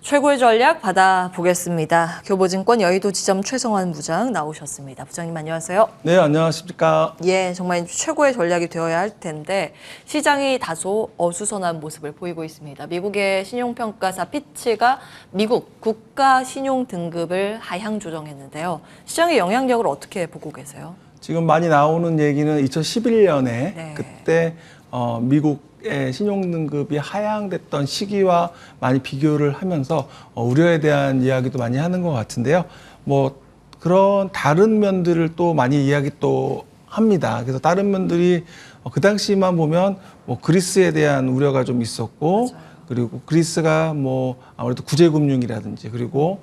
최고의 전략 받아보겠습니다. 교보증권 여의도 지점 최성환 부장 나오셨습니다. 부장님 안녕하세요. 네, 안녕하십니까. 예, 정말 최고의 전략이 되어야 할 텐데 시장이 다소 어수선한 모습을 보이고 있습니다. 미국의 신용평가사 피치가 미국 국가 신용 등급을 하향 조정했는데요. 시장의 영향력을 어떻게 보고 계세요? 지금 많이 나오는 얘기는 2011년에 네. 그때 미국의 신용등급이 하향됐던 시기와 많이 비교를 하면서 우려에 대한 이야기도 많이 하는 것 같은데요. 뭐 그런 다른 면들을 또 많이 이야기 또 합니다. 그래서 다른 면들이 그 당시만 보면 뭐 그리스에 대한 우려가 좀 있었고, 맞아요. 그리고 그리스가 뭐 아무래도 구제금융이라든지 그리고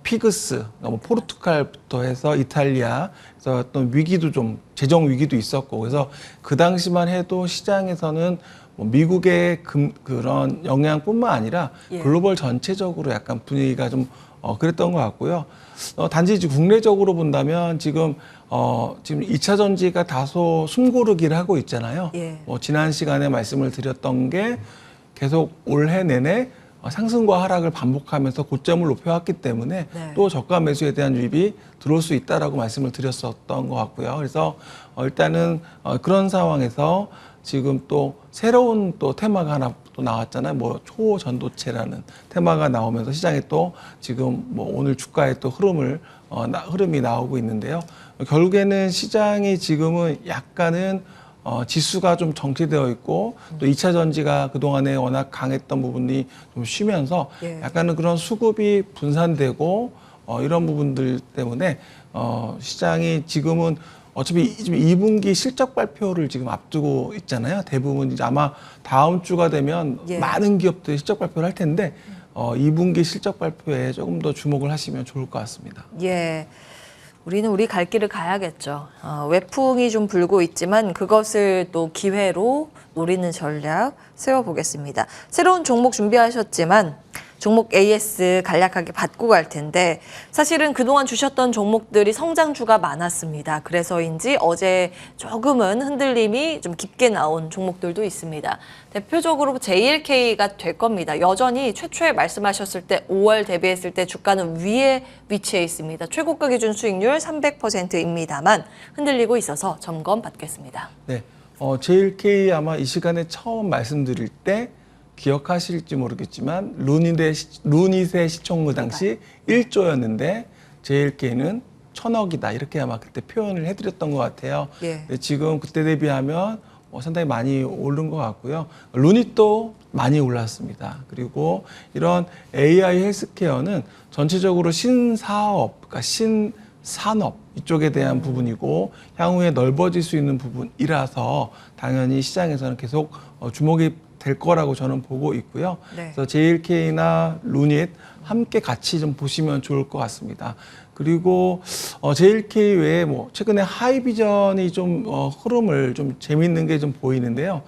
피그스, 뭐 포르투갈부터 해서 이탈리아, 그래서 어떤 위기도 좀 재정 위기도 있었고, 그래서 그 당시만 해도 시장에서는 뭐 미국의 그런 영향뿐만 아니라 예. 글로벌 전체적으로 약간 분위기가 좀 그랬던 것 같고요. 단지 이제 국내적으로 본다면 지금 2차 전지가 다소 숨고르기를 하고 있잖아요. 예. 지난 시간에 말씀을 드렸던 게 계속 올해 내내 상승과 하락을 반복하면서 고점을 높여왔기 때문에 네. 또 저가 매수에 대한 유입이 들어올 수 있다라고 말씀을 드렸었던 것 같고요. 그래서 일단은 그런 상황에서 지금 또 새로운 또 테마가 하나 또 나왔잖아요. 뭐 초전도체라는 테마가 나오면서 시장에 또 지금 뭐 오늘 주가의 또 흐름이 나오고 있는데요. 결국에는 시장이 지금은 약간은 지수가 좀 정체되어 있고 또 2차 전지가 그동안에 워낙 강했던 부분이 좀 쉬면서 예. 약간은 그런 수급이 분산되고 이런 부분들 때문에 시장이 지금은 어차피 지금 2분기 실적 발표를 지금 앞두고 있잖아요. 대부분 이제 아마 다음 주가 되면 예. 많은 기업들이 실적 발표를 할 텐데 2분기 실적 발표에 조금 더 주목을 하시면 좋을 것 같습니다. 예. 우리는 우리 갈 길을 가야겠죠. 외풍이 좀 불고 있지만 그것을 또 기회로 노리는 전략 세워보겠습니다. 새로운 종목 준비하셨지만 종목 AS 간략하게 받고 갈 텐데 사실은 그동안 주셨던 종목들이 성장주가 많았습니다. 그래서인지 어제 조금은 흔들림이 좀 깊게 나온 종목들도 있습니다. 대표적으로 JLK가 될 겁니다. 여전히 최초에 말씀하셨을 때 5월 대비했을 때 주가는 위에 위치해 있습니다. 최고가 기준 수익률 300%입니다만 흔들리고 있어서 점검 받겠습니다. 네, JLK 아마 이 시간에 처음 말씀드릴 때 기억하실지 모르겠지만 루닛의 시총그 당시 1조였는데 JLK는 1,000억이다 이렇게 아마 그때 표현을 해드렸던 것 같아요. 예. 근데 지금 그때 대비하면 상당히 많이 오른 것 같고요. 루닛도 많이 올랐습니다. 그리고 이런 AI 헬스케어는 전체적으로 신사업, 그러니까 신산업 이쪽에 대한 부분이고 향후에 넓어질 수 있는 부분이라서 당연히 시장에서는 계속 주목이 될 거라고 저는 보고 있고요. 네. 그래서 JLK나 루닛 함께 같이 좀 보시면 좋을 것 같습니다. 그리고 JLK 외에 뭐 최근에 하이비전이 좀 흐름을 좀 재밌는 게 좀 보이는데요.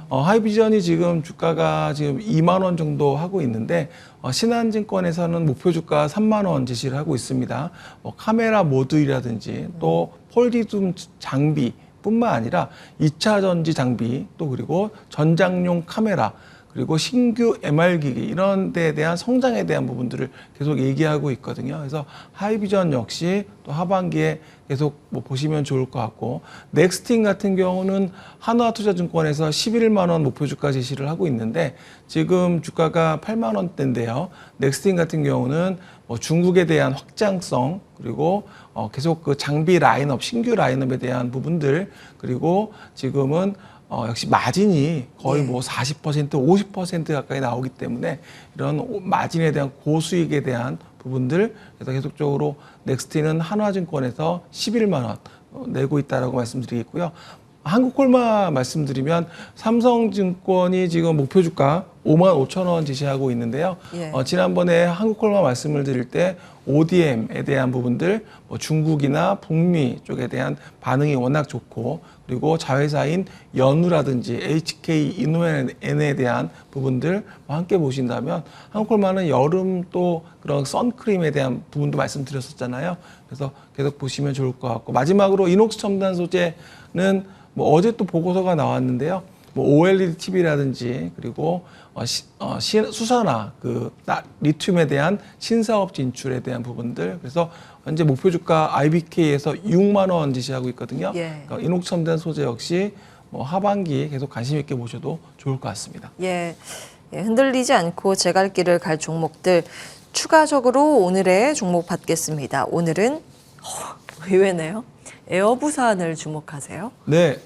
하이비전이 지금 주가가 지금 2만 원 정도 하고 있는데 신한증권에서는 목표 주가 3만 원 제시를 하고 있습니다. 카메라 모듈이라든지 또 폴디듐 장비 뿐만 아니라 2차 전지 장비 또 그리고 전장용 카메라 그리고 신규 MR기기 이런 데에 대한 성장에 대한 부분들을 계속 얘기하고 있거든요. 그래서 하이비전 역시 또 하반기에 계속 뭐 보시면 좋을 것 같고 넥스팅 같은 경우는 한화투자증권에서 11만 원 목표 주가 제시를 하고 있는데 지금 주가가 8만 원대인데요. 넥스팅 같은 경우는 뭐 중국에 대한 확장성 그리고 계속 그 장비 라인업 신규 라인업에 대한 부분들 그리고 지금은 역시 마진이 거의 네. 뭐 40%, 50% 가까이 나오기 때문에 이런 마진에 대한 고수익에 대한 부분들 그래서 계속적으로 넥스티는 한화증권에서 11만 원 내고 있다라고 말씀드리겠고요. 한국콜마 말씀드리면 삼성증권이 지금 목표 주가 5만 5천 원 제시하고 있는데요. 예. 지난번에 한국콜마 말씀을 드릴 때 ODM에 대한 부분들 중국이나 북미 쪽에 대한 반응이 워낙 좋고 그리고 자회사인 연우라든지 HK 이노엔에 대한 부분들 함께 보신다면 한국콜마는 여름 또 그런 선크림에 대한 부분도 말씀드렸었잖아요. 그래서 계속 보시면 좋을 것 같고 마지막으로 이녹스 첨단 소재는 뭐 어제 또 보고서가 나왔는데요. 뭐 OLED TV라든지 그리고 수소나 리튬에 대한 신사업 진출에 대한 부분들. 그래서 현재 목표 주가 IBK에서 6만 원 지시하고 있거든요. 예. 그러니까 인옥첨단 소재 역시 뭐 하반기 계속 관심 있게 보셔도 좋을 것 같습니다. 예, 흔들리지 않고 제 갈 길을 갈 종목들 추가적으로 오늘의 종목 받겠습니다. 오늘은 의외네요. 에어부산을 주목하세요. 네,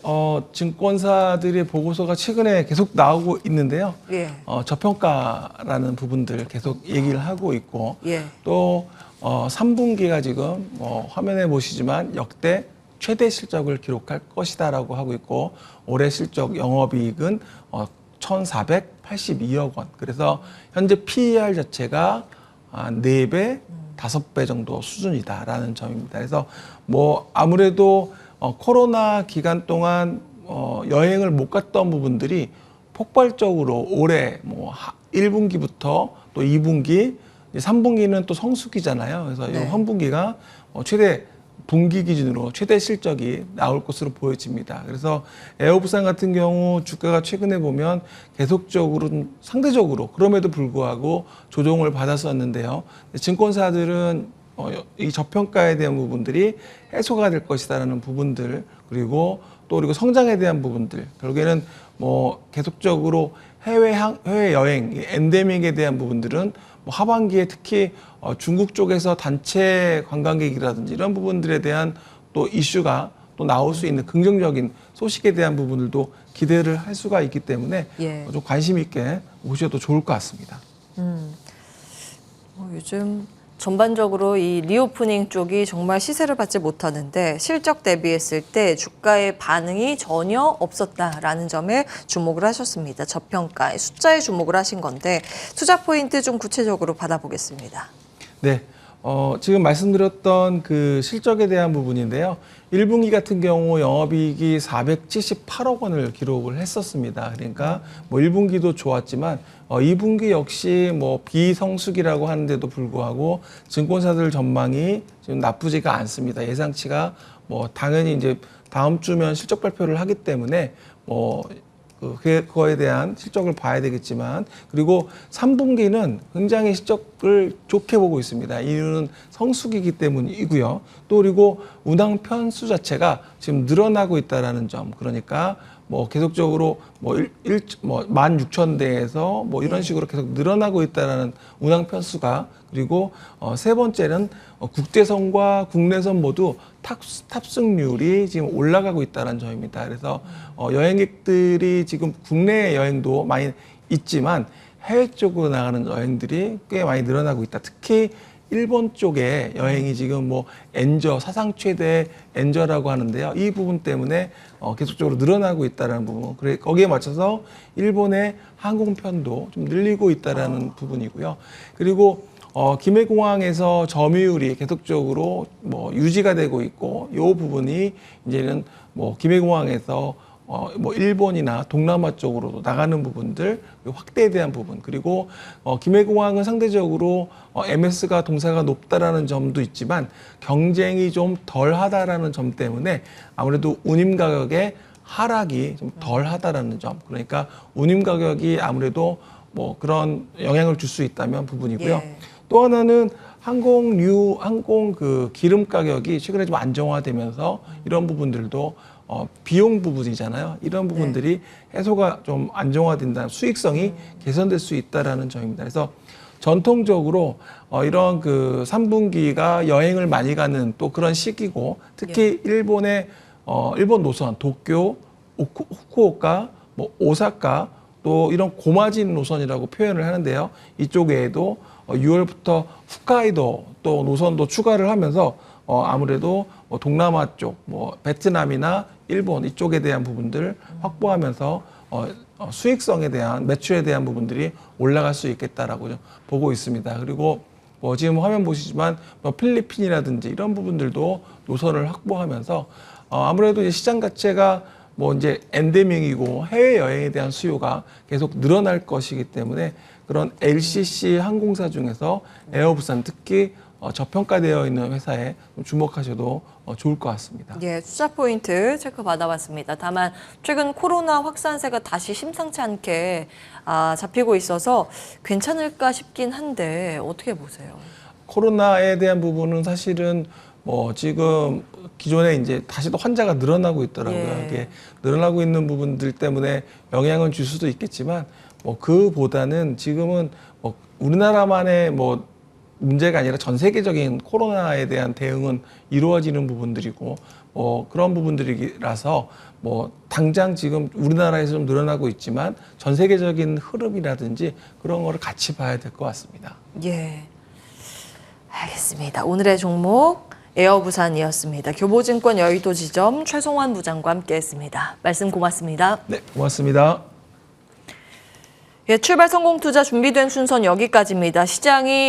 증권사들의 보고서가 최근에 계속 나오고 있는데요. 예. 저평가라는 부분들 계속 얘기를 하고 있고 예. 또 3분기가 지금 화면에 보시지만 역대 최대 실적을 기록할 것이다라고 하고 있고 올해 실적 영업이익은 1,482억 원. 그래서 현재 PER 자체가 4배, 5배 정도 수준이다라는 점입니다. 그래서 뭐 아무래도 코로나 기간 동안 여행을 못 갔던 부분들이 폭발적으로 올해 뭐 1분기부터 또 2분기, 3분기는 또 성수기잖아요. 그래서 네. 이 환분기가 최대 분기 기준으로 최대 실적이 나올 것으로 보여집니다. 그래서 에어부산 같은 경우 주가가 최근에 보면 계속적으로 상대적으로 그럼에도 불구하고 조정을 받았었는데요. 증권사들은 이 저평가에 대한 부분들이 해소가 될 것이다라는 부분들 그리고 성장에 대한 부분들 결국에는 뭐 계속적으로 해외 여행 엔데믹에 대한 부분들은 뭐 하반기에 특히 중국 쪽에서 단체 관광객이라든지 이런 부분들에 대한 또 이슈가 또 나올 수 있는 긍정적인 소식에 대한 부분들도 기대를 할 수가 있기 때문에 예. 좀 관심 있게 보셔도 좋을 것 같습니다. 요즘 전반적으로 이 리오프닝 쪽이 정말 시세를 받지 못하는데 실적 대비했을 때 주가의 반응이 전혀 없었다라는 점에 주목을 하셨습니다. 저평가, 숫자에 주목을 하신 건데 투자 포인트 좀 구체적으로 받아보겠습니다. 네. 지금 말씀드렸던 그 실적에 대한 부분인데요. 1분기 같은 경우 영업이익이 478억 원을 기록을 했었습니다. 그러니까 뭐 1분기도 좋았지만 2분기 역시 뭐 비성수기라고 하는데도 불구하고 증권사들 전망이 지금 나쁘지가 않습니다. 예상치가 뭐 당연히 이제 다음 주면 실적 발표를 하기 때문에 뭐 그거에 대한 실적을 봐야 되겠지만 그리고 3분기는 굉장히 실적을 좋게 보고 있습니다. 이유는 성수기이기 때문이고요. 또 그리고 운항 편수 자체가 지금 늘어나고 있다라는 점. 그러니까 뭐 계속적으로 뭐 16,000대에서 뭐 이런 식으로 계속 늘어나고 있다라는 운항 편수가 그리고 세 번째는 국제선과 국내선 모두 탑승률이 지금 올라가고 있다는 점입니다. 그래서 여행객들이 지금 국내 여행도 많이 있지만 해외 쪽으로 나가는 여행들이 꽤 많이 늘어나고 있다. 특히 일본 쪽에 여행이 지금 뭐 사상 최대 엔저라고 하는데요. 이 부분 때문에 계속적으로 늘어나고 있다는 부분. 그래 거기에 맞춰서 일본의 항공편도 좀 늘리고 있다는 부분이고요. 그리고 김해공항에서 점유율이 계속적으로 뭐 유지가 되고 있고 이 부분이 이제는 뭐 김해공항에서 뭐 일본이나 동남아 쪽으로도 나가는 부분들 확대에 대한 부분 그리고 김해공항은 상대적으로 MS가 동사가 높다라는 점도 있지만 경쟁이 좀 덜하다라는 점 때문에 아무래도 운임 가격의 하락이 좀 덜하다라는 점 그러니까 운임 가격이 아무래도 뭐 그런 영향을 줄 수 있다면 부분이고요. 예. 또 하나는 항공 그 기름 가격이 최근에 좀 안정화되면서 이런 부분들도 비용 부분이잖아요. 이런 부분들이 해소가 좀 안정화된다는 수익성이 개선될 수 있다라는 점입니다. 그래서 전통적으로 이런 그 3분기가 여행을 많이 가는 또 그런 시기고 특히 일본 노선 도쿄, 후쿠오카, 뭐 오사카 또 이런 고마진 노선이라고 표현을 하는데요. 이쪽 외에도 6월부터 홋카이도 또 노선도 추가를 하면서 아무래도 동남아 쪽, 뭐 베트남이나 일본 이쪽에 대한 부분들 확보하면서 수익성에 대한 매출에 대한 부분들이 올라갈 수 있겠다라고 보고 있습니다. 그리고 뭐 지금 화면 보시지만 뭐 필리핀이라든지 이런 부분들도 노선을 확보하면서 아무래도 이제 시장 자체가 뭐 이제 엔데믹이고 해외 여행에 대한 수요가 계속 늘어날 것이기 때문에 그런 LCC 항공사 중에서 에어부산 특히 저평가되어 있는 회사에 좀 주목하셔도 좋을 것 같습니다. 예, 투자 포인트 체크 받아봤습니다. 다만 최근 코로나 확산세가 다시 심상치 않게 잡히고 있어서 괜찮을까 싶긴 한데 어떻게 보세요? 코로나에 대한 부분은 사실은 뭐 지금 기존에 이제 다시 또 환자가 늘어나고 있더라고요. 예. 이게 늘어나고 있는 부분들 때문에 영향을 줄 수도 있겠지만 뭐 그보다는 지금은 뭐 우리나라만의 뭐 문제가 아니라 전 세계적인 코로나에 대한 대응은 이루어지는 부분들이고 그런 부분들이라서 뭐 당장 지금 우리나라에서 좀 늘어나고 있지만 전 세계적인 흐름이라든지 그런 거를 같이 봐야 될 것 같습니다. 예, 알겠습니다. 오늘의 종목 에어부산이었습니다. 교보증권 여의도 지점 최송환 부장과 함께했습니다. 말씀 고맙습니다. 네, 고맙습니다. 예, 출발 성공 투자 준비된 순서는 여기까지입니다. 시장이